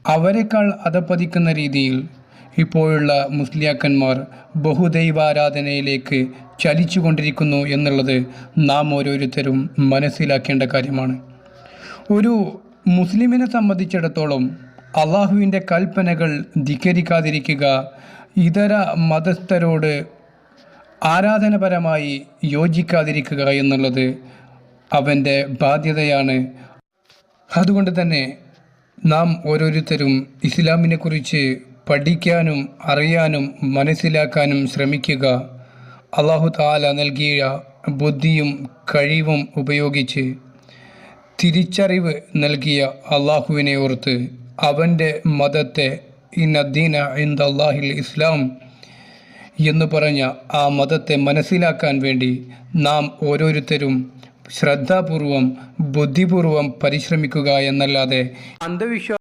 അവരെക്കാൾ അധപ്പതിക്കുന്ന രീതിയിൽ ഇപ്പോഴുള്ള മുസ്ലിയാക്കന്മാർ ബഹുദൈവാരാധനയിലേക്ക് ചലിച്ചുകൊണ്ടിരിക്കുന്നു എന്നുള്ളത് നാം ഓരോരുത്തരും മനസ്സിലാക്കേണ്ട കാര്യമാണ്. ഒരു മുസ്ലിമിനെ സംബന്ധിച്ചിടത്തോളം അള്ളാഹുവിൻ്റെ കൽപ്പനകൾ ധിക്കരിക്കാതിരിക്കുക, ഇതര മതസ്ഥരോട് ആരാധനപരമായി യോജിക്കാതിരിക്കുക എന്നുള്ളത് അവൻ്റെ ബാധ്യതയാണ്. അതുകൊണ്ട് തന്നെ നാം ഓരോരുത്തരും ഇസ്ലാമിനെക്കുറിച്ച് പഠിക്കാനും അറിയാനും മനസ്സിലാക്കാനും ശ്രമിക്കുക. അല്ലാഹു തആല നൽകിയ ബുദ്ധിയും കഴിവും ഉപയോഗിച്ച് തിരിച്ചറിവ് നൽകിയ അള്ളാഹുവിനെ ഓർത്ത് അവൻ്റെ മതത്തെ ഇന്നദ്ദീന ഇൻദല്ലാഹിൽ ഇസ്ലാം എന്ന് പറഞ്ഞ ആ മതത്തെ മനസ്സിലാക്കാൻ വേണ്ടി നാം ഓരോരുത്തരും ശ്രദ്ധാപൂർവം ബുദ്ധിപൂർവം പരിശ്രമിക്കുക എന്നല്ലാതെ അന്ധവിശ്വാസം